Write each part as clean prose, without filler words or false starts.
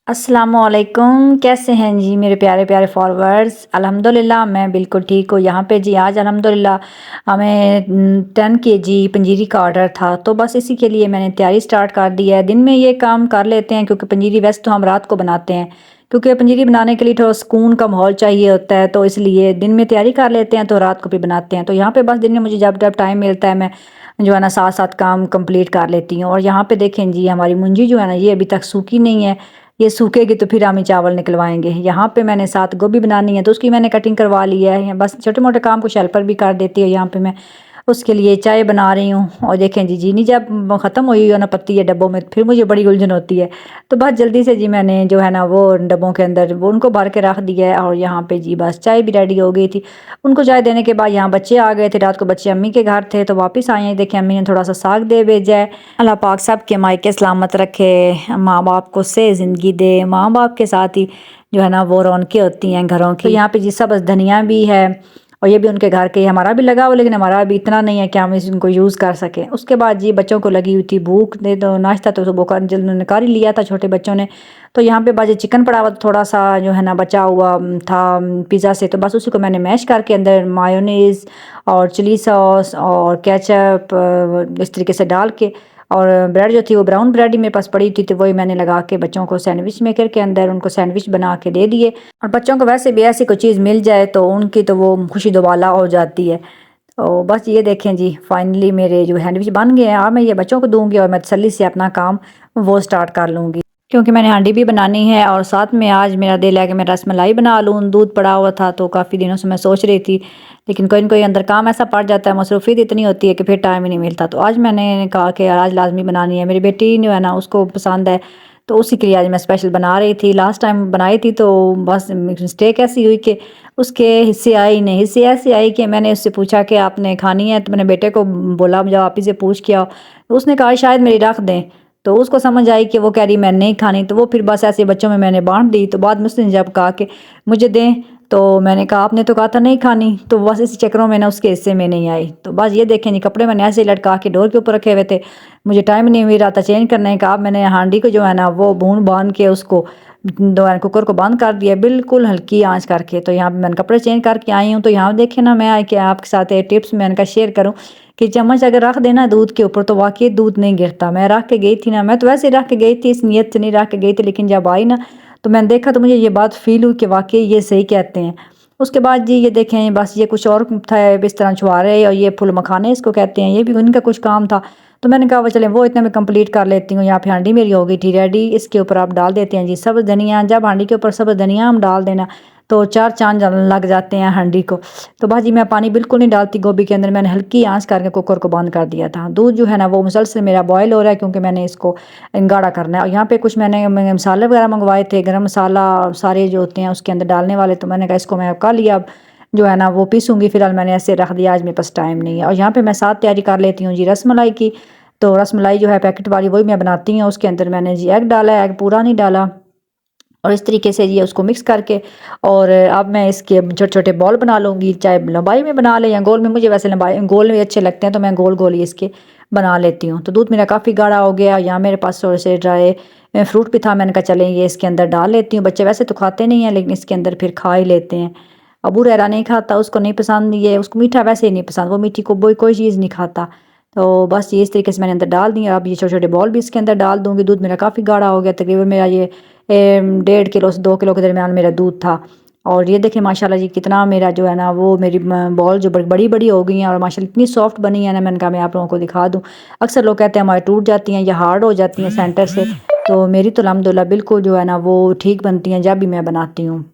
अस्सलामुअलैकुम, कैसे हैं जी मेरे प्यारे प्यारे फॉलोअर्स। अल्हम्दुलिल्लाह मैं बिल्कुल ठीक हूँ। यहाँ पे जी आज अल्हम्दुलिल्लाह हमें 10 केजी पंजीरी का ऑर्डर था, तो बस इसी के लिए मैंने तैयारी स्टार्ट कर दी है। दिन में ये काम कर लेते हैं क्योंकि पंजीरी वैसे तो हम रात को बनाते हैं, क्योंकि पंजीरी बनाने के लिए थोड़ा सुकून का माहौल चाहिए होता है, तो इसलिए दिन में तैयारी कर लेते हैं तो रात को भी बनाते हैं। तो यहाँ पे बस दिन में मुझे जब जब टाइम मिलता है मैं जो है ना साथ साथ काम कंप्लीट कर लेती हूँ। और यहाँ पे देखें जी हमारी मुंजी जो है ना ये अभी तक सूखी नहीं है, ये सूखेगी तो फिर हम चावल निकलवाएंगे। यहाँ पे मैंने साथ गोभी बनानी है तो उसकी मैंने कटिंग करवा ली है। बस छोटे मोटे काम कुछ हेल्पर भी कर देती है। यहाँ पे मैं उसके लिए चाय बना रही हूँ। और देखें जी चीनी जब ख़त्म हुई हो ना पत्ती है डब्बों में, फिर मुझे बड़ी उलझन होती है। तो बस जल्दी से जी मैंने जो है ना वो डब्बों के अंदर वो उनको भर के रख दिया है। और यहाँ पे जी बस चाय भी रेडी हो गई थी। उनको चाय देने के बाद यहाँ बच्चे आ गए थे, रात को बच्चे अम्मी के घर थे तो वापस आए हैं। देखें अम्मी ने थोड़ा सा साग दे भेजा है। अल्लाह पाक सब के मायके सलामत रखे, माँ बाप को से ज़िंदगी दे। माँ बाप के साथ ही जो है ना वो रौनकें होती हैं घरों की। तो यहाँ पे जी सब धनिया भी है और ये भी उनके घर के, हमारा भी लगा हुआ लेकिन हमारा भी इतना नहीं है कि हम इनको यूज़ कर सकें। उसके बाद जी बच्चों को लगी हुई थी भूख, दे दो नाश्ता तो सुबह का जल्द उन्होंने कर ही लिया था छोटे बच्चों ने। तो यहाँ पे बाजी चिकन पड़ा हुआ थोड़ा सा जो है ना बचा हुआ था पिज़्ज़ा से, तो बस उसी को मैंने मैश करके अंदर मायोनीज़ और चिली सॉस और केचप इस तरीके से डाल के, और ब्रेड जो थी वो ब्राउन ब्रेड ही मेरे पास पड़ी थी तो वही मैंने लगा के बच्चों को सैंडविच मेकर के अंदर उनको सैंडविच बना के दे दिए। और बच्चों को वैसे भी ऐसी कोई चीज़ मिल जाए तो उनकी तो वो खुशी दोबाला हो जाती है। तो बस ये देखें जी फाइनली मेरे जो सैंडविच बन गए हैं। अब मैं ये बच्चों को दूंगी और मैं तसल्ली से अपना काम वो स्टार्ट कर लूँगी, क्योंकि मैंने हांडी भी बनानी है। और साथ में आज मेरा दिल है कि मैं रसमलाई बना लूँ। दूध पड़ा हुआ था तो काफ़ी दिनों से मैं सोच रही थी, लेकिन कोई ना कोई अंदर काम ऐसा पड़ जाता है, मसरूफियत इतनी होती है कि फिर टाइम ही नहीं मिलता। तो आज मैंने कहा कि आज लाजमी बनानी है। मेरी बेटी जो है ना उसको पसंद है, तो उसी के लिए आज मैं स्पेशल बना रही थी। लास्ट टाइम बनाई थी तो बस मिस्टेक ऐसी हुई कि उसके हिस्से आई नहीं। हिस्से ऐसे आई कि मैंने उससे पूछा कि आपने खानी है, तो मैंने बेटे को बोला जब आप ही से पूछ के आओ, तो उसने कहा शायद मेरी रख दें। तो उसको समझ आई कि वो कह रही मैं नहीं खानी, तो वो फिर बस ऐसे बच्चों में मैंने बांट दी। तो बाद में उसने जब कहा कि मुझे दें, तो मैंने कहा आपने तो कहा था नहीं खानी, तो बस इस चक्करों में ना उसके हिस्से में नहीं आई। तो बस ये देखें नहीं, कपड़े मैंने ऐसे ही लटका के डोर के ऊपर रखे हुए थे, मुझे टाइम नहीं मिल रहा था चेंज करने का। अब मैंने हांडी को जो है ना वो भून बांध के उसको कुकर को बंद कर दिया बिल्कुल हल्की आंच करके। तो यहाँ पे मैंने कपड़े चेंज करके आई हूँ। तो यहाँ देखें ना मैं कि आपके साथ टिप्स मैंने कहा शेयर करूँ कि चम्मच अगर रख देना दूध के ऊपर तो वाकई दूध नहीं गिरता। मैं रख के गई थी ना, मैं तो वैसे रख के गई थी, इस नीयत से नहीं रख के गई थी, लेकिन जब आई ना तो मैंने देखा तो मुझे ये बात फील हुई कि वाकई ये सही कहते हैं। उसके बाद जी ये देखें बस ये कुछ और था इस तरह छुहारे और ये फुल मखाने इसको कहते हैं, ये भी उनका कुछ काम था। तो मैंने कहा वो चलें वो इतने में कंप्लीट कर लेती हूँ। यहाँ पे हांडी मेरी हो गई थी रेडी। इसके ऊपर आप डाल देते हैं जी सब्ज़ धनिया। जब हांडी के ऊपर सब्ज़ धनिया हम डाल देना तो चार चांद लग जाते हैं हांडी को। तो भाजी मैं पानी बिल्कुल नहीं डालती गोभी के अंदर, मैंने हल्की आंच करके कुकर को बंद कर दिया था। दूध जो है ना वो मुसलसल मेरा बॉयल हो रहा है क्योंकि मैंने इसको गाढ़ा करना है। और यहाँ पे कुछ मैंने मसाले वगैरह मंगवाए थे, गरम मसाला सारे जो होते हैं उसके अंदर डालने वाले, तो मैंने कहा इसको मैं कर लिया। अब जो है ना वो पीसूँगी, फिलहाल मैंने ऐसे रख दिया, आज मेरे पास टाइम नहीं है। और यहाँ पे मैं साथ तैयारी कर लेती हूँ जी रसमलाई की। तो रसमलाई जो है पैकेट वाली वही मैं बनाती हूँ। उसके अंदर मैंने जी एग डाला है, एग पूरा नहीं डाला। और इस तरीके से ये उसको मिक्स करके और अब मैं इसके छोटे छोटे बॉल बना लूँगी, चाहे लंबाई में बना ले या गोल में। मुझे वैसे लंबाई गोल में अच्छे लगते हैं तो मैं गोल गोल ही इसके बना लेती हूँ। तो दूध मेरा काफ़ी गाढ़ा हो गया। यहाँ मेरे पास थोड़े से ड्राई फ्रूट भी था, मैंने कहा चलें ये इसके अंदर डाल लेती हूँ। बच्चे वैसे तो खाते नहीं हैं लेकिन इसके अंदर फिर खा ही लेते हैं। अबू रहरा नहीं खाता, उसको नहीं पसंद, ये उसको मीठा वैसे ही नहीं पसंद, वो मीठी को कोई चीज़ नहीं खाता। तो बस ये इस तरीके से मैंने अंदर डाल दिया। अब ये छोटे छोटे बॉल भी इसके अंदर डाल दूँगी। दूध मेरा काफ़ी गाढ़ा हो गया, तकरीबन मेरा ये 1.5 किलो से 2 किलो के दरमियान मेरा दूध था। और ये देखिए माशाल्लाह जी कितना मेरा जो है ना वो मेरी बॉल जो बड़ी बड़ी हो गई हैं और माशाल्लाह इतनी सॉफ्ट बनी है ना, मैंने कहा मैं आप लोगों को दिखा दूँ। अक्सर लोग कहते हैं हमारी टूट जाती हैं या हार्ड हो जाती हैं सेंटर से, तो मेरी तो अल्हम्दुलिल्लाह बिल्कुल जो है ना वो ठीक बनती हैं जब भी मैं बनाती हूँ।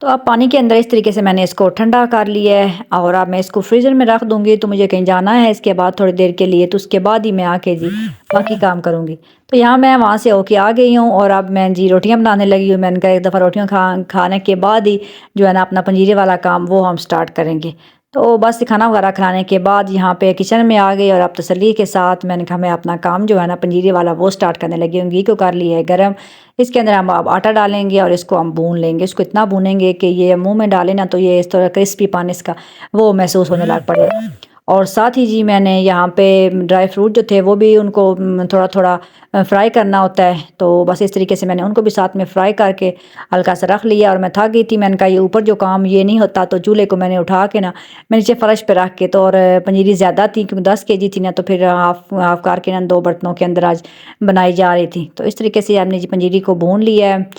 तो अब पानी के अंदर इस तरीके से मैंने इसको ठंडा कर लिया है और अब मैं इसको फ्रीज़र में रख दूँगी। तो मुझे कहीं जाना है इसके बाद थोड़ी देर के लिए, तो उसके बाद ही मैं आके जी बाकी काम करूँगी। तो यहाँ मैं वहाँ से होके आ गई हूँ और अब मैं जी रोटियाँ बनाने लगी हूँ। मैंने कहा एक दफ़ा रोटियाँ खाने के बाद ही जो है ना अपना पंजीरे वाला काम वो हम स्टार्ट करेंगे। तो बस खाना वगैरह खिलाने के बाद यहाँ पे किचन में आ गई और अब तसल्ली के साथ मैंने कहा मैं अपना काम जो है ना पंजीरे वाला वो स्टार्ट करने लगी हूँ। घी को कर लिया है गर्म, इसके अंदर हम अब आटा डालेंगे और इसको हम भून लेंगे। इसको इतना भूनेंगे कि ये मुंह में डालें ना तो ये इस तरह क्रिस्पी पान इसका वो महसूस होने लग पड़े। और साथ ही जी मैंने यहाँ पे ड्राई फ्रूट जो थे वो भी उनको थोड़ा थोड़ा फ्राई करना होता है, तो बस इस तरीके से मैंने उनको भी साथ में फ्राई करके हल्का सा रख लिया। और मैं थक गई थी, मैंने कहा ये ऊपर जो काम ये नहीं होता, तो चूल्हे को मैंने उठा के ना मैं नीचे फ़र्श पे रख के तो, और पंजीरी ज़्यादा थी क्योंकि 10 kg थी ना, तो फिर हाफ हाफ करके ना 2 बर्तनों के अंदर आज बनाई जा रही थी। तो इस तरीके से हमने जी पंजीरी को भून लिया है।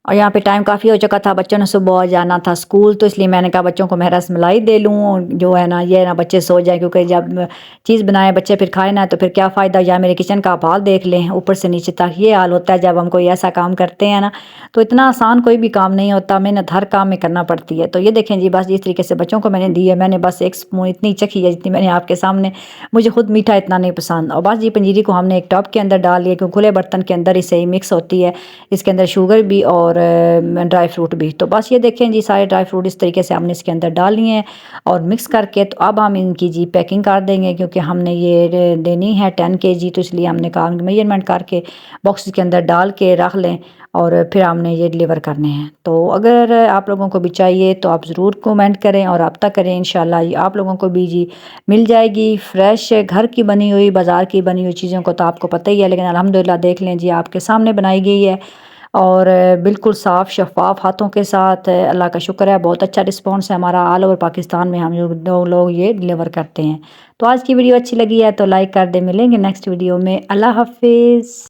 और यहाँ पे टाइम काफ़ी हो चुका था, बच्चों ने सुबह जाना था स्कूल, तो इसलिए मैंने कहा बच्चों को मैं रसमलाई दे लूँ, जो है ना ये ना बच्चे सो जाए, क्योंकि जब चीज़ बनाए बच्चे फिर खाए ना तो फिर क्या फ़ायदा। या मेरे किचन का आप हाल देख लें, ऊपर से नीचे तक ये हाल होता है जब हम कोई ऐसा काम करते हैं ना। तो इतना आसान कोई भी काम नहीं होता, मेहनत हर काम में करना पड़ती है। तो ये देखें जी, बस इस तरीके से बच्चों को मैंने दी है। मैंने बस 1 स्पून इतनी चखी है जितनी मैंने आपके सामने, मुझे खुद मीठा इतना नहीं पसंद। और बस जी पंजीरी को हमने एक टब के अंदर डाल लिया, क्योंकि खुले बर्तन के अंदर ही सही मिक्स होती है, इसके अंदर शुगर भी और ड्राई फ्रूट भी। तो बस ये देखें जी, सारे ड्राई फ्रूट इस तरीके से हमने इसके अंदर डाल लिए हैं और मिक्स करके, तो अब हम इनकी जी पैकिंग कर देंगे, क्योंकि हमने ये देनी है 10 kg, तो इसलिए हमने कहा मेजरमेंट करके बॉक्स के अंदर डाल के रख लें और फिर हमने ये डिलीवर करने हैं। तो अगर आप लोगों को भी चाहिए तो आप ज़रूर कमेंट करें और रब्ता करें, इंशाल्लाह ये आप लोगों को भी जी मिल जाएगी। फ्रेश घर की बनी हुई, बाज़ार की बनी हुई चीज़ों को तो आपको पता ही है, लेकिन अल्हम्दुलिल्लाह देख लें जी आपके सामने बनाई गई है और बिल्कुल साफ़ शफ़ाफ़ हाथों के साथ। अल्लाह का शुक्र है, बहुत अच्छा रिस्पॉन्स है हमारा। ऑल ओवर पाकिस्तान में हम लोग ये डिलीवर करते हैं। तो आज की वीडियो अच्छी लगी है तो लाइक कर दें। मिलेंगे नेक्स्ट वीडियो में। अल्लाह हाफिज़।